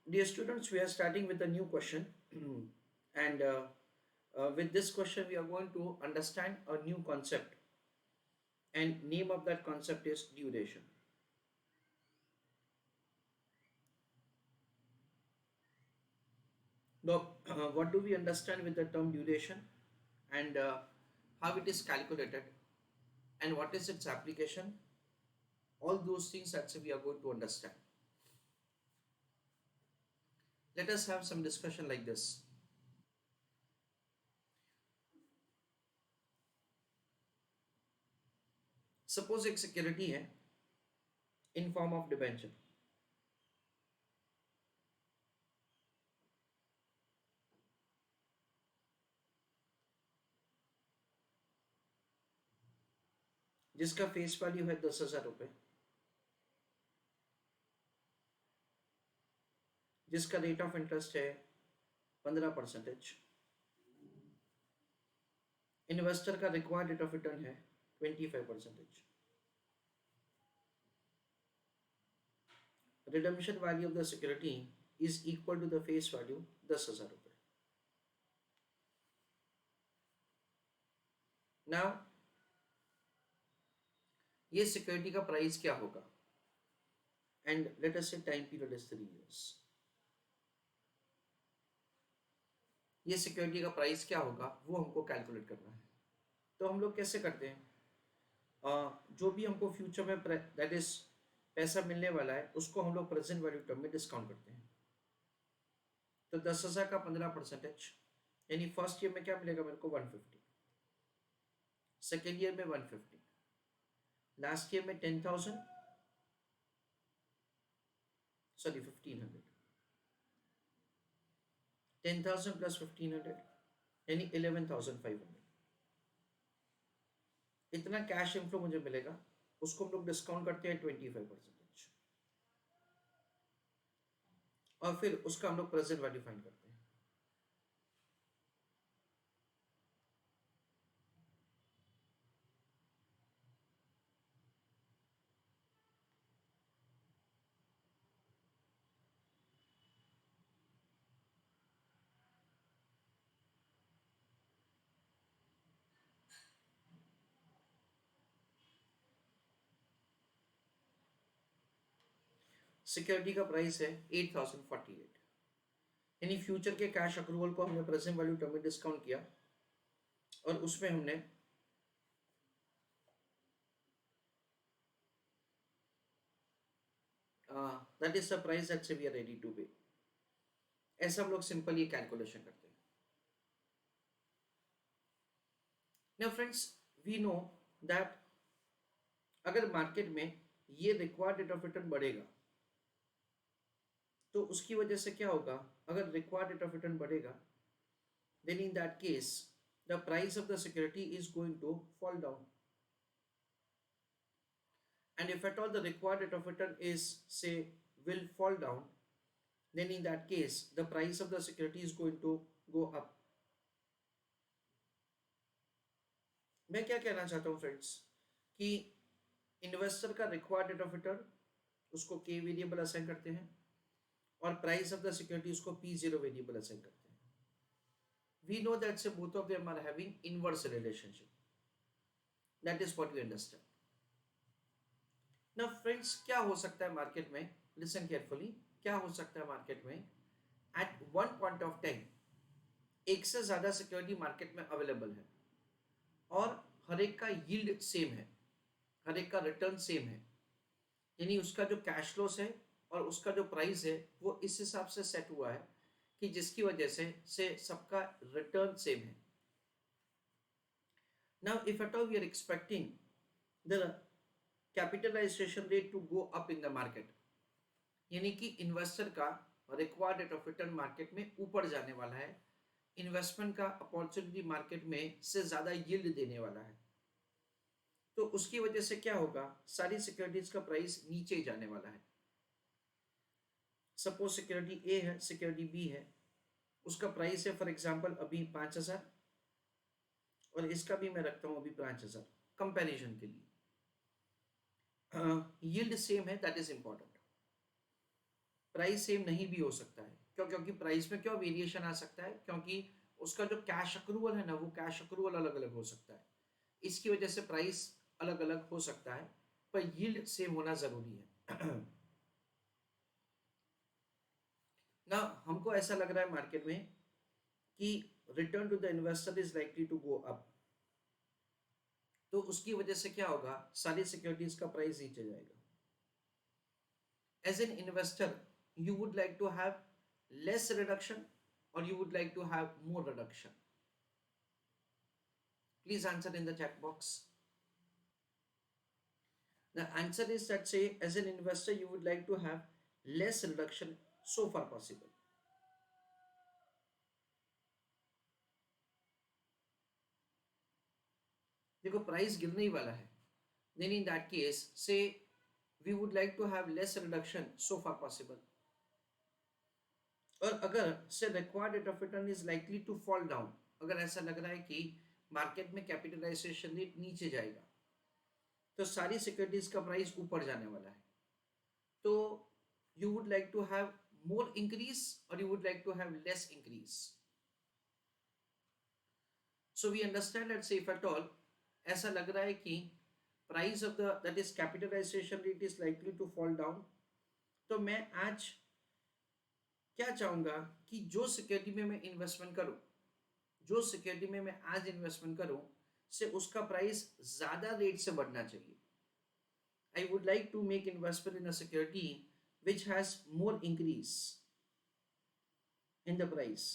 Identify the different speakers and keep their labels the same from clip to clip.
Speaker 1: Dear students, we are starting with a new question, and with this question, we are going to understand a new concept, and name of that concept is duration. Now, what do we understand with the term duration, and how it is calculated, and what is its application? All those things that we are going to understand. Let us have some discussion like this. Suppose एक security है in form of debenture जिसका face value है 10,000 रुपये, जिसका rate of interest है 15%, investor का required rate of return है 25%, redemption value of the security is equal to the face value 10,000 रुपये. नाउ ये सिक्योरिटी का प्राइस क्या होगा, एंड लेट अस से टाइम पीरियड इज 3 इयर्स. ये सिक्योरिटी का प्राइस क्या होगा वो हमको कैलकुलेट करना है. तो हम लोग कैसे करते हैं, जो भी हमको फ्यूचर में दैट इज पैसा मिलने वाला है उसको हम लोग प्रेजेंट वैल्यू टर्म में डिस्काउंट करते हैं. तो 10,000 का 15%, यानी फर्स्ट ईयर में क्या मिलेगा मेरे को 150, सेकेंड ईयर में 150, लास्ट ईयर में 10,000, सॉरी 1,500, 10,000 प्लस 1,500 यानी 11,500. इतना कैश इनफ्लो मुझे मिलेगा, उसको हम लोग डिस्काउंट करते हैं 25%, और फिर उसका हम लोग प्रेजेंट वैल्यू फाइंड करते हैं. सिक्योरिटी का प्राइस है 8,048, यानी फ्यूचर के कैश अक्रूवल को हमने प्रेजेंट वैल्यू टर्म में डिस्काउंट किया, और उसमें हमने that is the price that say we are ready to pay. ऐसा हम लोग सिंपल ये कैलकुलेशन करते हैं. Now friends, we know that अगर मार्केट में ये रिक्वायर्ड रेट ऑफ रिटर्न बढ़ेगा तो उसकी वजह से क्या होगा, अगर रिक्वायर्ड रेट ऑफ रिटर्न बढ़ेगा then in that case the price of the security is going to fall down, and if at all the required rate of return is say will fall down, then in that case the price of the security is going to go up. मैं क्या कहना चाहता हूँ friends कि investor का required rate of return उसको के variable assign करते हैं, और प्राइस ऑफ द सिक्योरिटी उसको P0 वेरिएबल असाइन करते हैं. We know that say both of them are having inverse relationship. That is what we understand. Now friends, क्या हो सकता है मार्केट में, listen carefully, क्या हो सकता है मार्केट में at one point of time एक से ज्यादा सिक्योरिटी मार्केट में अवेलेबल है, और हर एक का यील्ड सेम है, हर एक का रिटर्न सेम है, यानी उसका जो कैश फ्लोस है और उसका जो प्राइस है वो इस हिसाब से सेट हुआ है कि जिसकी वजह से सबका रिटर्न सेम है. Now if at all we are expecting the capitalization rate to go up in the market, यानी कि इन्वेस्टर का required rate of return market में ऊपर जाने वाला है, इन्वेस्टमेंट का अपॉर्चुनिटी मार्केट में से ज्यादा यील्ड देने वाला है, तो उसकी वजह से क्या होगा, सारी सिक्योरिटीज का प्राइस नीचे जाने वाला है. सपोज सिक्योरिटी ए है, सिक्योरिटी बी है, उसका प्राइस है फॉर एग्जांपल अभी 5,000, और इसका भी मैं रखता हूं अभी 5,000 कंपैरिजन के लिए. यील्ड सेम है, that is important. Price same नहीं भी हो सकता है। क्यों? क्योंकि प्राइस में क्यों वेरिएशन आ सकता है? क्योंकि उसका जो कैश अक्रूवल है ना, वो कैश अक्रूवल अलग अलग हो सकता है। इसकी वजह से प्राइस अलग अलग हो सकता है, पर यील्ड सेम होना जरूरी है। ना हमको ऐसा लग रहा है मार्केट में कि return to the investor is likely to go up, तो उसकी वजह से क्या होगा, सारी सिक्योरिटीज का प्राइस नीचे जाएगा। As an investor you would like to have less reduction or you would like to have more reduction? Please answer in the chat box. The answer is that, say, as an investor you would like to have less reduction so far possible. देखो price गिरने ही वाला है, then in that case say we would like to have less reduction so far possible. और अगर say required rate of return is likely to fall down, अगर ऐसा लग रहा है कि मार्केट में कैपिटलाइजेशन रेट नीचे जाएगा, तो सारी सिक्योरिटीज का प्राइस ऊपर जाने वाला है, तो you would like to have more increase और you would like to have less increase. So we understand that say if at all ऐसा लग रहा है कि price of the that is capitalisation rate is likely to fall down, तो मैं आज क्या चाहूंगा कि जो सिक्योरिटी में मैं इन्वेस्टमेंट करूं, जो सिक्योरिटी में मैं आज इन्वेस्टमेंट करूं से उसका प्राइस ज्यादा रेट से बढ़ना चाहिए। I would like to make investment in a security which has more increase in the price.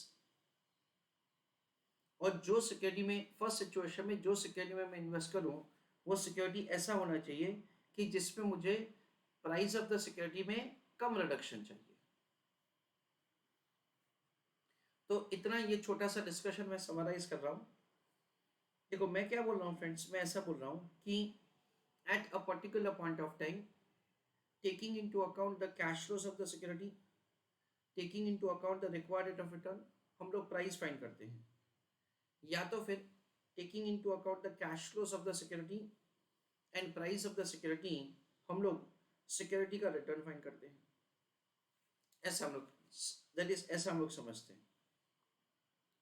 Speaker 1: और जो सिक्योरिटी में फर्स्ट सिचुएशन में जो सिक्योरिटी में मैं इन्वेस्ट करूं, वो सिक्योरिटी ऐसा होना चाहिए कि जिसमें मुझे प्राइस ऑफ द सिक्योरिटी में कम रिडक्शन चाहिए। तो इतना ये छोटा सा डिस्कशन मैं समराइज कर रहा हूं। देखो मैं क्या बोल रहा हूं फ्रेंड्स, मैं ऐसा बोल रहा हूं कि at a particular point of time, taking into account the cash flows of the security, taking into account the required rate of return, हम लोग प्राइस फाइंड करते हैं। या तो फिर taking into account the cash flows of the security and price of the security, हम लोग security का रिटर्न फाइंड करते हैं। ऐसा हम लोग दैट इज ऐसा हम लोग समझते हैं।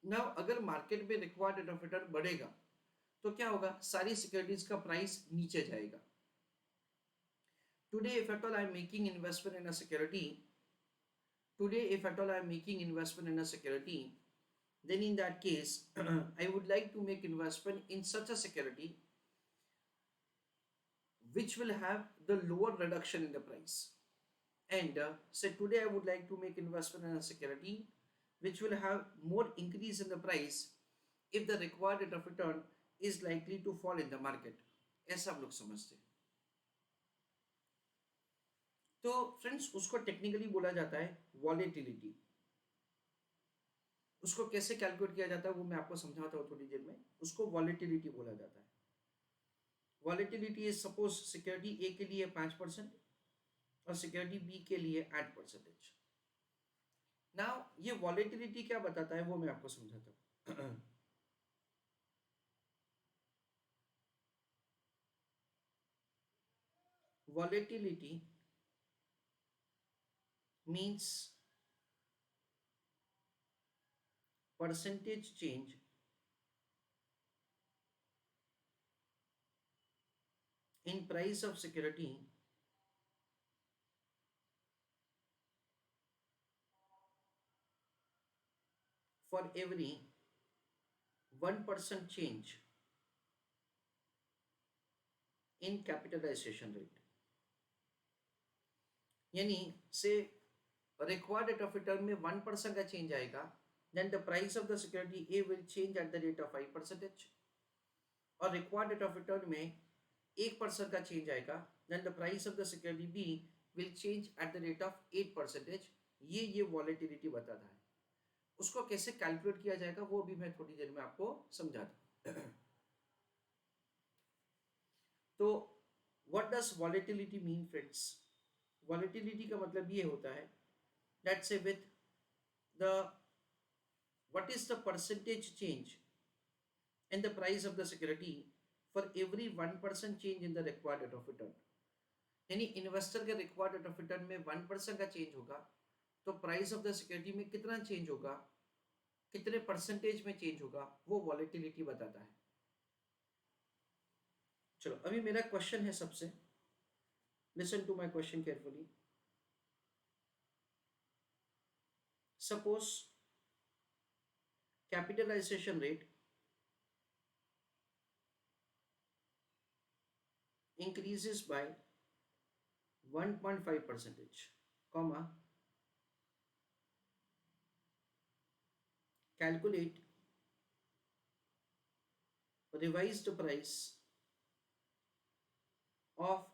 Speaker 1: नाउ अगर मार्केट में रिक्वायर्ड रेट ऑफ रिटर्न बढ़ेगा तो क्या होगा, सारी सिक्योरिटीज का प्राइस नीचे जाएगा। Today if at all I am making investment in a security, today if at all I am making investment in a security, then in that case I would like to make investment in such a security which will have the lower reduction in the price. And say today I would like to make investment in a security which will have more increase in the price if the required rate of return is likely to fall in the market. ऐसा हम लोग समझते हैं। तो friends उसको technically बोला जाता है वॉलेटिलिटी। उसको कैसे कैलकुलेट किया जाता है वो मैं आपको समझाता हूँ थोड़ी देर में। उसको वॉलेटिलिटी बोला जाता है। वॉलेटिलिटी इज सपोज सिक्योरिटी ए के लिए 5% और सिक्योरिटी बी के लिए 8%। नाउ ये वॉलेटिलिटी क्या बताता है वो मैं आपको समझाता हूँ। Volatility means percentage change in price of security for every 1% change in capitalization rate। यानी से रिक्वायर्ड रेट ऑफ रिटर्न में 1% का चेंज आएगा, then the price of the security A will change at the rate of 5%। और required rate of return में 1% का change आएगा, then the price of the security B will change at the rate of 8%। ये volatility बताता है। उसको कैसे calculate किया जाएगा वो भी मैं थोड़ी देर में आपको समझाता हूँ। तो what does volatility mean friends? Volatility का मतलब ये होता है दैट से with the what is the percentage change in the price of the security for every 1% change in the required rate of return। यानी इन्वेस्टर के रिक्वायर्ड रेट ऑफ रिटर्न में 1% का चेंज होगा तो प्राइस ऑफ द सिक्योरिटी में कितना change होगा, कितने परसेंटेज में चेंज होगा, वो वॉलेटिलिटी बताता है। चलो अभी मेरा क्वेश्चन है सबसे, listen to my question carefully. Suppose capitalization rate increases by 1.5%, comma, calculate revised price of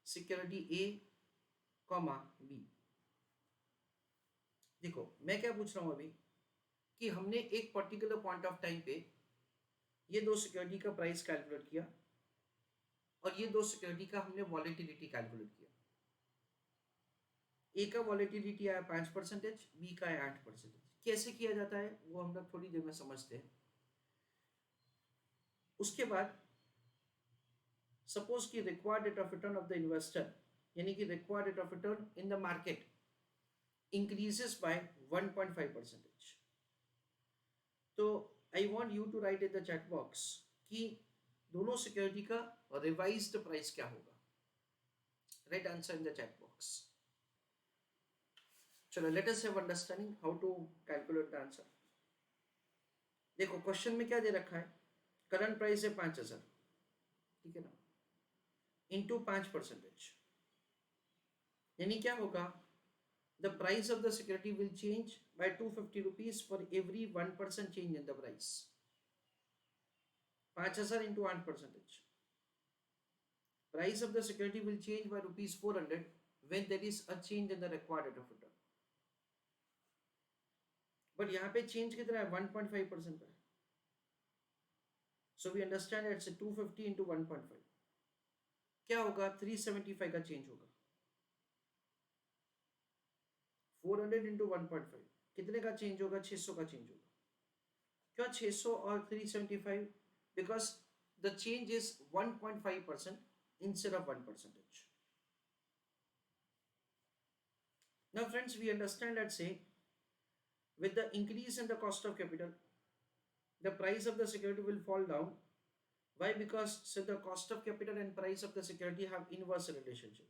Speaker 1: security A comma B. देखो मैं क्या पूछ रहा हूं अभी कि हमने एक पर्टिकुलर पॉइंट ऑफ टाइम पे ये दो सिक्योरिटी का प्राइस कैलकुलेट किया और ये दो सिक्योरिटी का हमने वॉलेटिलिटी कैलकुलेट किया। ए का वॉलेटिलिटी आया 5%, बी का आया 8%। कैसे किया जाता है वो हम लोग थोड़ी देर में समझते हैं। उसके बाद सपोज की required rate of return of the investor, यानी कि required rate of return in the market increases by 1.5%। तो I want you to write in the chat box कि दोनों सिक्योरिटी का रिवाइज्ड प्राइस क्या होगा। Write answer in the chat box. चलो let us have understanding how to calculate the answer. देखो question में क्या दे रखा है, करंट प्राइस है 5,000, ठीक है ना, इंटू 5%, यानी क्या होगा, the price of the security will change bye 250 rupees for every 1% change in the price. 5,000 into 8%, price of the security will change by rupees 400 when there is a change in the required rate of return। But यहाँ पे change कितना है, 1.5% है। So we understand it's 250 into 1.5 क्या होगा, 375 का change होगा। 400 into 1.5 कितने का चेंज होगा, 600 का चेंज होगा। क्यों 600 और 375? Because the change is 1.5% instead of 1%। Now friends we understand that say with the increase in the cost of capital the price of the security will fall down. Why? Because so the cost of capital and price of the security have inverse relationship.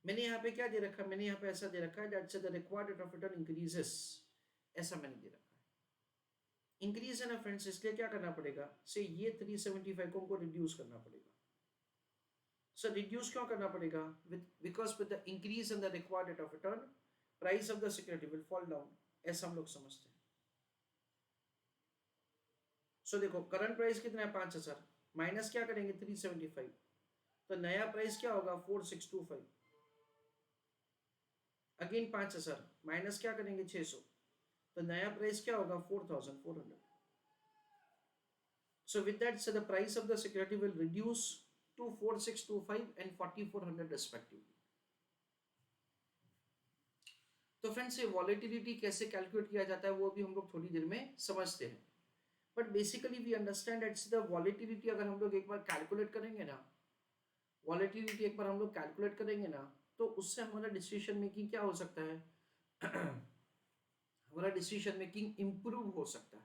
Speaker 1: मैंने यहाँ पे क्या दे रखा है, मैंने यहाँ पे ऐसा दे रखा है that the required rate of return increases, ऐसा मैंने दे रखा है। इंक्रीज है ना फ्रेंड्स, इसलिए क्या करना पड़ेगा, से ये 375 को हमको रिड्यूस करना पड़ेगा। सो रिड्यूस क्यों करना पड़ेगा, because with the increase in the required rate of return price of the security will fall down, ऐसा हम लोग समझते हैं। सो देखो करंट प्राइस कितना है 5,000, माइनस क्या करेंगे 375, तो नया प्राइस क्या होगा 4625। अगेन 5,000 माइनस क्या करेंगे 600, तो नया प्राइस क्या होगा 4,400। So with that so the price of the security will reduce to 4625 and 4400 respectively. तो फ्रेंड्स ये वॉलेटिलिटी कैसे कैलकुलेट किया जाता है वो भी हम लोग थोड़ी देर में समझते हैं। But basically we understand that's the volatility अगर हम लोग एक बार कैलकुलेट करेंगे ना, वॉलेटिलिटी एक बार हम लोग कैलकुलेट करेंगे ना, तो उससे हमारा डिसीजन मेकिंग क्या हो सकता है हमारा डिसीजन मेकिंग इंप्रूव हो सकता है।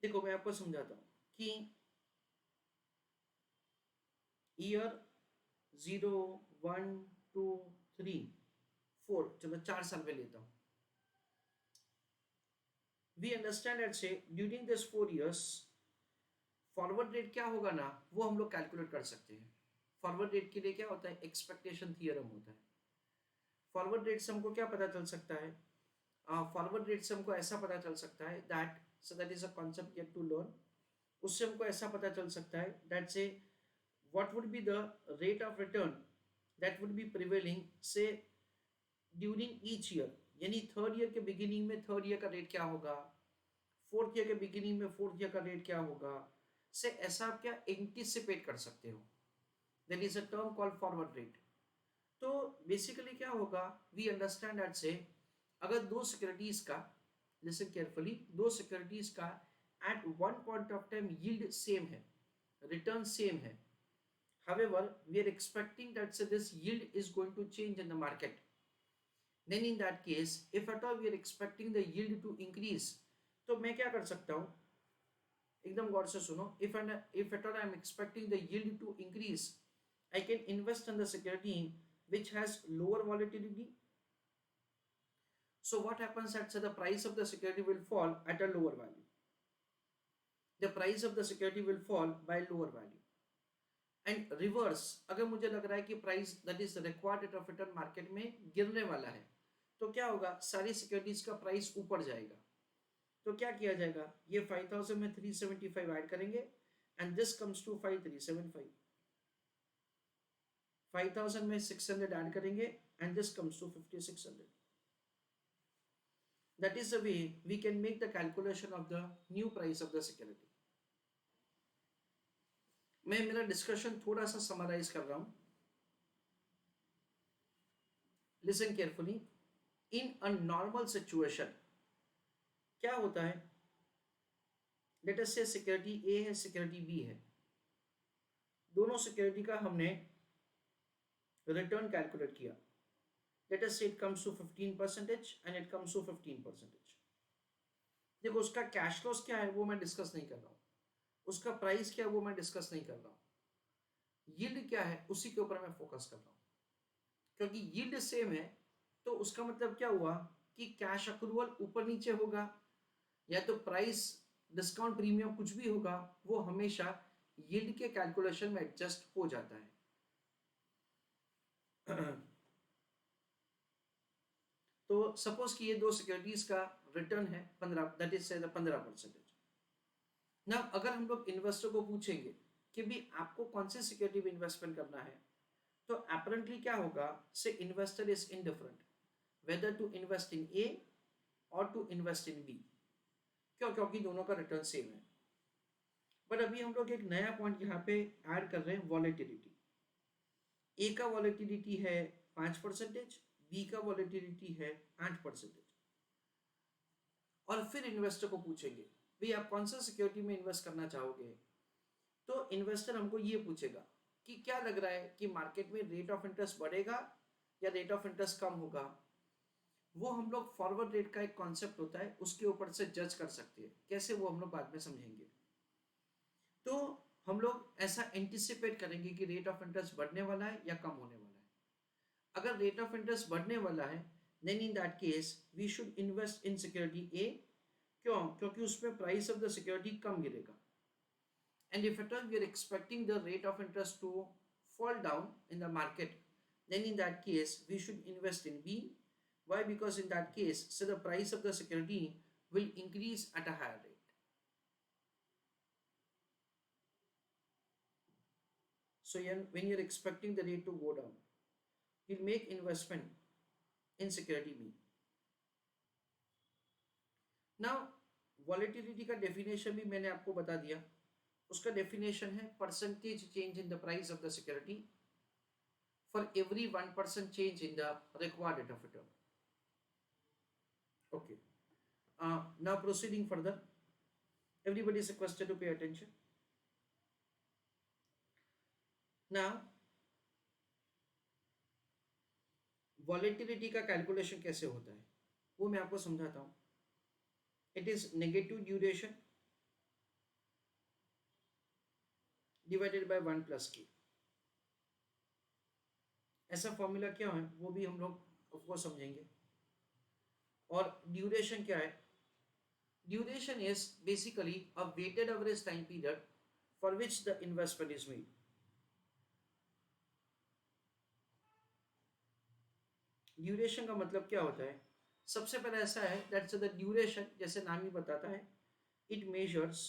Speaker 1: देखो मैं आपको समझाता हूं कि ईयर 0 1 2 3 4, चलो 4 साल में लेता हूं। वी अंडरस्टैंड दैट से during this 4 years forward rate क्या होगा ना, वो हम लोग कैलकुलेट कर सकते हैं। फॉरवर्ड रेट के लिए क्या होता है, एक्सपेक्टेशन थियरम होता है। फॉरवर्ड रेट से हमको क्या पता चल सकता है, फॉरवर्ड रेट से हमको ऐसा पता चल सकता है that, so that is a concept yet to learn. उससे हमको ऐसा पता चल सकता है that say what would be the rate of return that would be prevailing say during each year, यानी थर्ड ईयर के बिगिनिंग में थर्ड ईयर का रेट क्या होगा, फोर्थ ईयर के बिगिनिंग में फोर्थ ईयर का रेट क्या होगा, से ऐसा आप क्या एंटिसिपेट कर सकते हो। There is a term called forward rate. तो बेसिकली क्या होगा, वी अंडरस्टैंड दैट से अगर दो सिक्योरिटीज का, लिसन केयरफुली, दो सिक्योरिटीज का at one point of time yield same है, रिटर्न सेम है, However, we are expecting that so this yield is going to change in the market. Then in that case, if at all we are expecting the yield to increase, तो मैं क्या कर सकता हूँ, एकदम गौर से सुनो. If at all I am expecting the yield to increase, I can invest in the security which has lower volatility. So what happens that so the price of the security will fall at a lower value. The price of the security will fall by lower value. And reverse, अगर मुझे लग रहा है कि price that is required rate of return market में गिरने वाला है, तो क्या होगा, सारी सिक्योरिटीज का प्राइस ऊपर जाएगा. तो क्या किया जाएगा, ये 5000 में 375 ऐड करेंगे एंड दिस कम्स टू 5375. 5000 में 600 ऐड करेंगे and this comes to 5600. That is the way we can make the calculation of the new price of the security. मैं मेरा डिस्कशन थोड़ा सा समराइज कर रहा हूं. Listen carefully. In a normal situation क्या होता है, लेट अस से सिक्योरिटी ए है, सिक्योरिटी बी है, दोनों सिक्योरिटी का हमने रिटर्न कैलकुलेट किया. Let us say it comes to 15% and it comes to 15%. देखो उसका कैश लॉस क्या है वो मैं डिस्कस नहीं कर रहा हूं, उसका प्राइस क्या है वो मैं डिस्कस नहीं कर रहा हूं, यील्ड क्या है उसी के ऊपर मैं फोकस कर रहा हूं. क्योंकि यील्ड सेम है तो उसका मतलब क्या हुआ कि कैश अक्रूवल ऊपर नीचे होगा या तो प्राइस डिस्काउंट प्रीमियम कुछ भी होगा, वो हमेशा यील्ड के कैलकुलेशन में एडजस्ट हो जाता है. तो सपोज कि ये दो सिक्योरिटीज का रिटर्न है 15, दैट इज से 15%. ना अगर हम लोग इन्वेस्टर को पूछेंगे कि भी आपको कौन से सिक्योरिटी में इन्वेस्टमेंट करना है, तो अपरेंटली क्या होगा, say investor is indifferent whether to invest in A और टू इन्वेस्ट इन बी. क्यों, क्योंकि दोनों का रिटर्न सेम है. बट अभी हम लोग एक नया पॉइंट यहाँ पे ऐड कर रहे हैं, वॉलेटिलिटी. ए का वॉलेटिलिटी है 5%, बी का वॉलेटिलिटी है 8%. और फिर इन्वेस्टर को पूछेंगे भाई आप कौन सा सिक्योरिटी में इन्वेस्ट करना चाहोगे, तो इन्वेस्टर हमको ये पूछेगा कि क्या लग रहा है कि मार्केट में रेट ऑफ इंटरेस्ट बढ़ेगा या रेट ऑफ इंटरेस्ट कम होगा. वो हम लोग फॉरवर्ड रेट का एक कॉन्सेप्ट होता है उसके ऊपर से जज कर सकते हैं, कैसे वो हम लोग बाद में समझेंगे. तो हम लोग ऐसा एंटिसिपेट करेंगे कि रेट ऑफ इंटरेस्ट बढ़ने वाला है या कम होने वाला है. अगर रेट ऑफ इंटरेस्ट बढ़ने वाला है then in that case we should invest in security A. क्यों, क्योंकि उसमें प्राइस ऑफ द सिक्योरिटी कम गिरेगा. And if at all we are expecting the rate of interest to fall down in the market, then in that case we should invest in B. Why? Because in that case, so the price of the security will increase at a higher rate. So when you're expecting the rate to go down, you'll make investment in security B. Now, volatility का definition भी मैंने आपको बता दिया. उसका definition है percentage change in the price of the security for every 1% change in the required rate of return. Okay, now proceeding further, everybody is requested to pay attention. Now volatility का calculation कैसे होता है वो मैं आपको समझाता हूं. It is negative duration divided by 1 plus K. ऐसा फॉर्मूला क्या है वो भी हम लोग ऑफकोर्स समझेंगे. और ड्यूरेशन क्या है, duration is basically a weighted average time period for which the investment is made. Duration का मतलब क्या होता है, सबसे पहले ऐसा है दैट्स द ड्यूरेशन, जैसे नाम ही बताता है, it measures,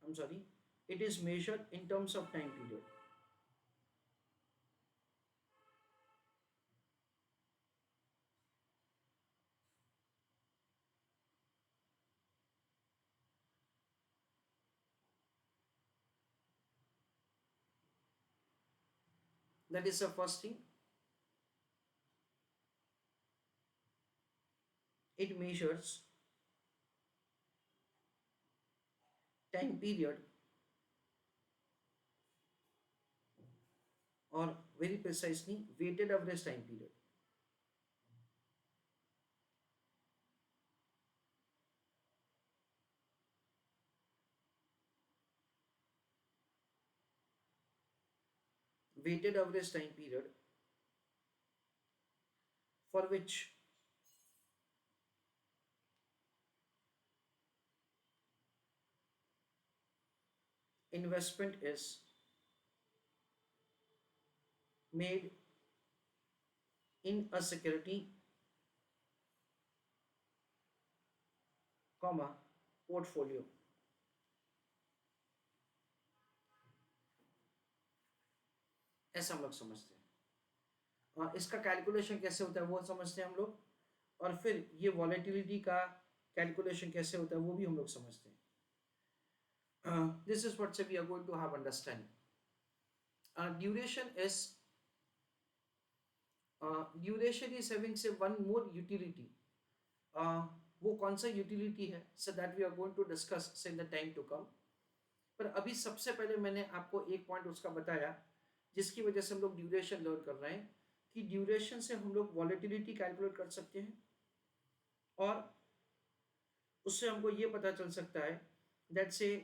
Speaker 1: I am sorry, it is measured in terms of time period. That is the first thing. It measures time period or very precisely weighted average time period. Weighted average time period for which investment is made in a security, comma, portfolio. ऐसा हम लोग समझते हैं। इसका calculation कैसे होता है वो समझते हैं हम लोग, और फिर ये वॉलेटिलिटी का कैलकुलेशन कैसे होता है वो भी हम लोग समझते हैं। This is what we are going to have understand. Duration is having say one more utility. वो कौन सा यूटिलिटी है, so that we are going to discuss say in the time to come. पर अभी सबसे पहले मैंने आपको एक पॉइंट उसका बताया जिसकी वजह से हम लोग ड्यूरेशन लर्न कर रहे हैं, कि ड्यूरेशन से हम लोग वॉलेटिलिटी कैलकुलेट कर सकते हैं, और उससे हमको ये पता चल सकता है that say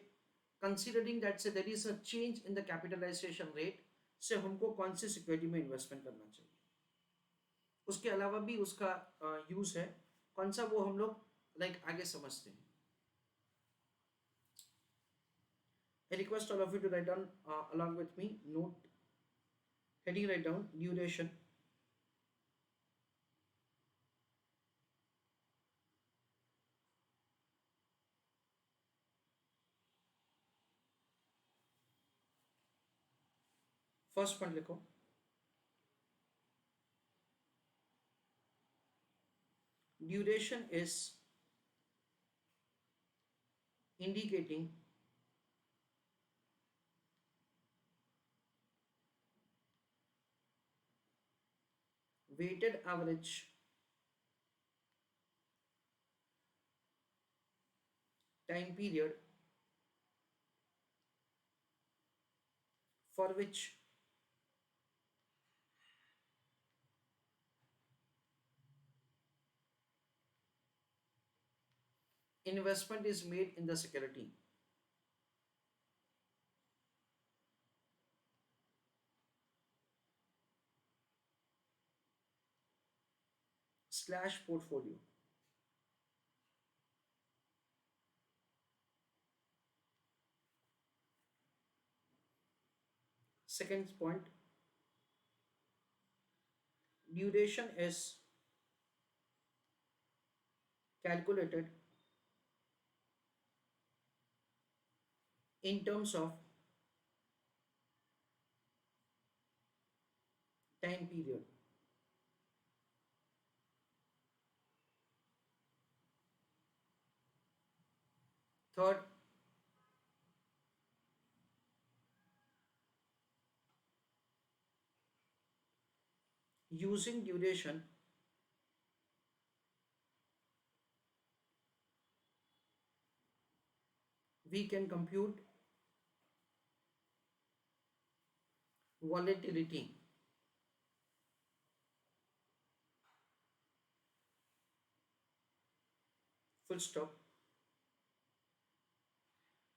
Speaker 1: considering that say there is a change in the capitalization rate से हमको कौन सी सिक्योरिटी में इन्वेस्टमेंट करना चाहिए। उसके अलावा भी उसका यूज है, कौन सा वो हम लोग आगे समझते हैं। I request all of you to write down along with me, note, heading, write down duration. First point लिखो, duration is indicating weighted average time period for which investment is made in the security slash portfolio. Second point, duration is calculated in terms of time period. Third, using duration we can compute volatility. Full stop.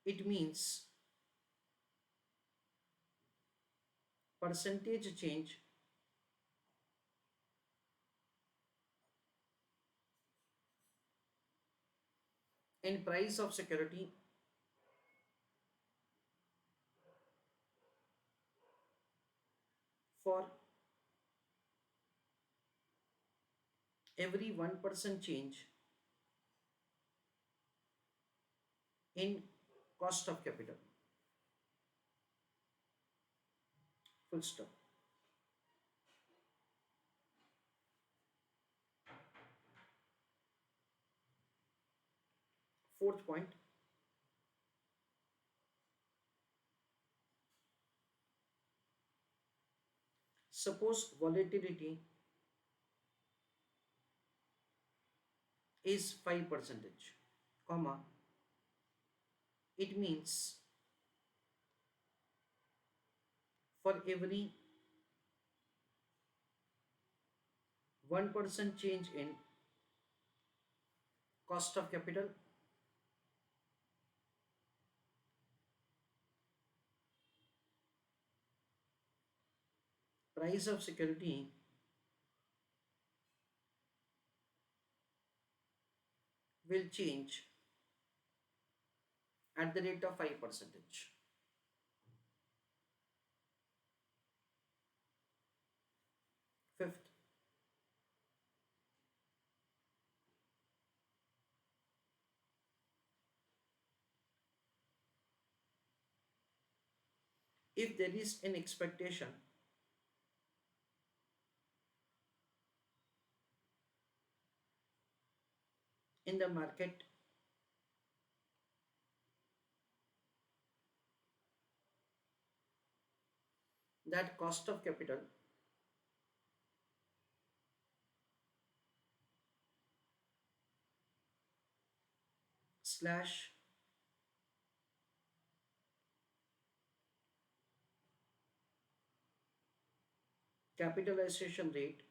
Speaker 1: It means percentage change in price of security for every 1% change in cost of capital. Full stop. Fourth point, suppose volatility is 5%, comma, it means for every 1% change in cost of capital, price of security will change at the rate of 5%. Fifth, if there is an expectation in the market that cost of capital slash capitalization rate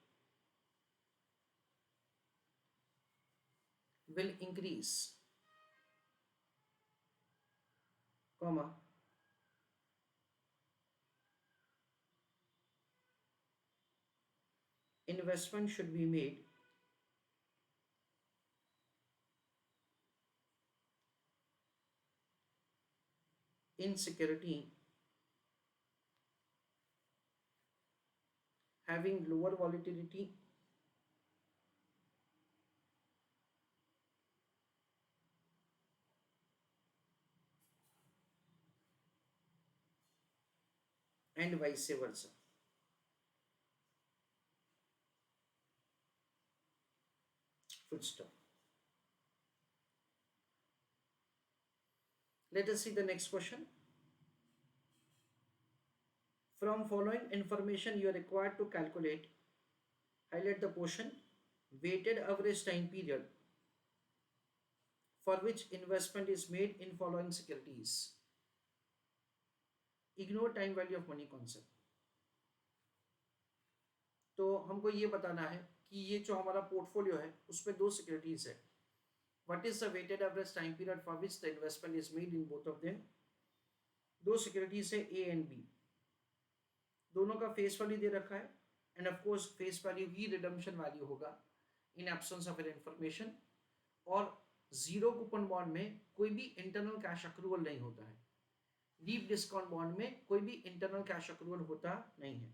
Speaker 1: will increase, comma, investment should be made in security having lower volatility and vice versa. Full stop. Let us see the next question. From following information you are required to calculate, highlight the portion weighted average time period for which investment is made in following securities. Ignore time value of money concept. तो हमको ये बताना है कि ये जो हमारा portfolio है उसमें दो सिक्योरिटीज है. What is the weighted average time period for which the investment is made in both of them? दो सिक्योरिटीज है ए एंड बी, दोनों का फेस वैल्यू दे रखा है end of course face value he redemption value होगा in absence of information. और zero coupon bond में कोई भी इंटरनल कैश अक्रूवल नहीं होता है. डीप डिस्काउंट बॉन्ड में कोई भी इंटरनल कैश अक्रूवल होता नहीं है.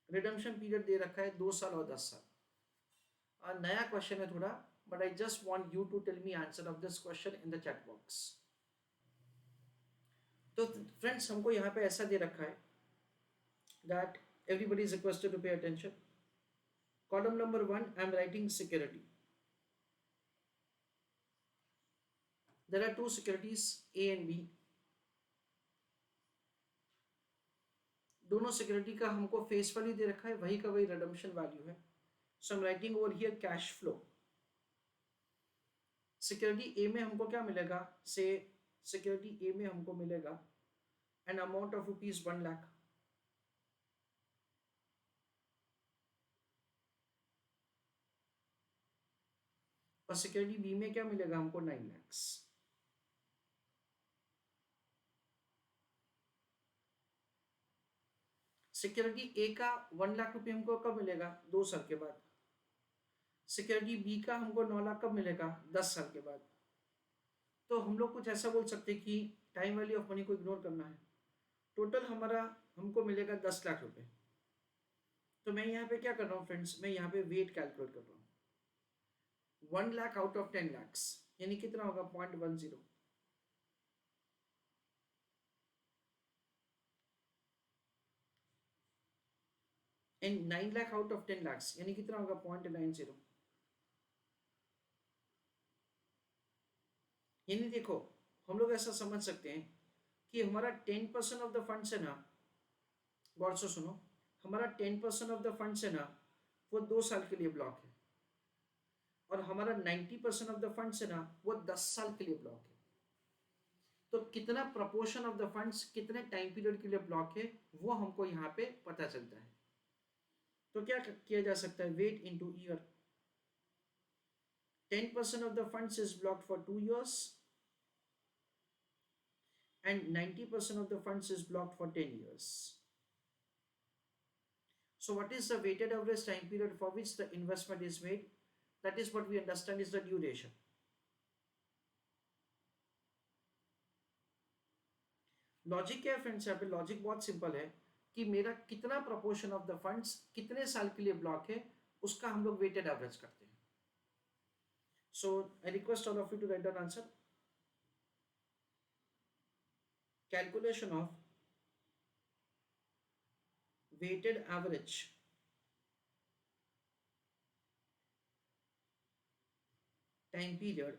Speaker 1: रिडम्पशन पीरियड दे रखा है 2 साल और 10 साल. नया क्वेश्चन है थोड़ा, but I just want you to tell me answer of this question in the chat box. तो फ्रेंड्स हमको यहाँ पे ऐसा दे रखा है that everybody is requested to pay attention. Column number 1, I am writing security. There are two securities A and B. दोनों security का हमको फेस वैल्यू दे रखा है, वही का वही रिडम्पशन वैल्यू है. So I am writing over here cash flow. Security A में हमको क्या मिलेगा, से सिक्योरिटी ए में हमको मिलेगा एन अमाउंट ऑफ ₹1 लाख. और सिक्योरिटी बी में क्या मिलेगा हमको 9 लाख. सिक्योरिटी ए का 1 लाख रुपए हमको कब मिलेगा, 2 साल के बाद. सिक्योरिटी बी का हमको 9 लाख कब मिलेगा, 10 साल के बाद. तो हम लोग कुछ ऐसा बोल सकते हैं कि टाइम वैल्यू ऑफ मनी को इग्नोर करना है. टोटल हमारा हमको मिलेगा 10 लाख रुपए. तो मैं यहाँ पे क्या कर रहा हूँ फ्रेंड्स, मैं यहाँ पे वेट कैलकुलेट कर रहा हूँ. 1 लाख आउट ऑफ 10 लाख यानी कितना होगा, 0.10. And 9 lakh out of 10 lakh यानी कितना होगा, 0.90. यानी देखो हम लोग ऐसा समझ सकते हैं कि हमारा 10% ऑफ द फंड्स है ना, गौर से सुनो, हमारा 10% ऑफ द फंड्स है ना वो 2 साल के लिए ब्लॉक है, और हमारा 90% ऑफ द फंड्स है ना वो 10 साल के लिए ब्लॉक है. तो कितना प्रपोर्शन ऑफ द फंड्स कितने टाइम पीरियड के लिए ब्लॉक है वो हमको यहाँ पे पता चलता है. तो क्या किया जा सकता है, weight into year, 10% of the funds is blocked for 2 years and 90% of the funds is blocked for 10 years. So what is the weighted average time period for which the investment is made? That is what we understand is the duration. Logic क्या है friends, यहाँ पे logic बहुत simple है कि मेरा कितना proportion of the funds कितने साल के लिए ब्लॉक है, उसका हम लोग वेटेड एवरेज करते हैं. So I request all of you to write down answer. Calculation of weighted average time period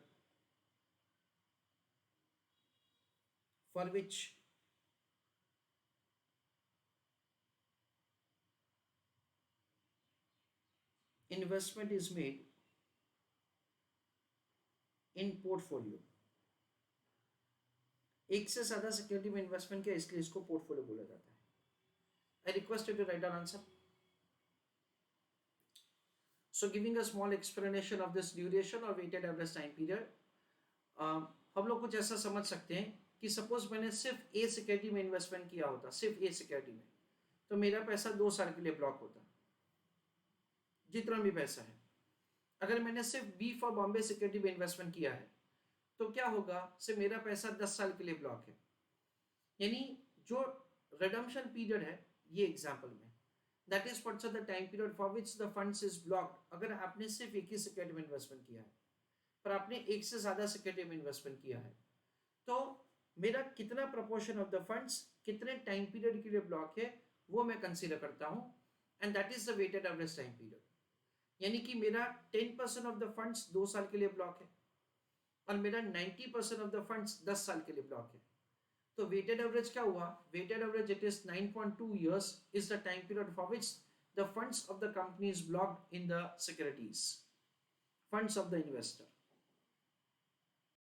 Speaker 1: for which investment is made in portfolio. एक से ज्यादा सिक्योरिटी में इन्वेस्टमेंट किया इसलिए इसको पोर्टफोलियो बोला जाता है. I request you to write down answer. So giving a small explanation of this duration or weighted average time period, हम लोग कुछ ऐसा समझ सकते हैं कि सपोज मैंने सिर्फ ए सिक्योरिटी में इन्वेस्टमेंट किया होता, सिर्फ ए सिक्योरिटी में, तो मेरा पैसा 2 साल के लिए ब्लॉक होता, जितना भी पैसा है. अगर मैंने सिर्फ बी फॉर बॉम्बे सिक्योरिटी में इन्वेस्टमेंट किया है तो क्या होगा, सिर्फ मेरा पैसा 10 साल के लिए ब्लॉक है. यानी जो रिडम्पशन पीरियड है ये एग्जाम्पल में, that is what's the time period for which the funds is blocked. अगर आपने सिर्फ एक ही सिक्योरिटी में इन्वेस्टमेंट किया है पर आपने एक से ज्यादा सिक्योरिटी में इन्वेस्टमेंट किया है, तो मेरा कितना प्रोपोर्शन ऑफ द फंड्स कितने टाइम पीरियड के लिए ब्लॉक है वो मैं कंसीडर करता हूं, and that is the weighted average time period. यानी कि मेरा 10% ऑफ द फंड्स 2 साल के लिए ब्लॉक है और मेरा 90% ऑफ द फंड्स 10 साल के लिए ब्लॉक है. तो वेटेड एवरेज क्या हुआ, weighted average it is 9.2 years is the time period for which the funds of the company is blocked in the securities, funds of the investor.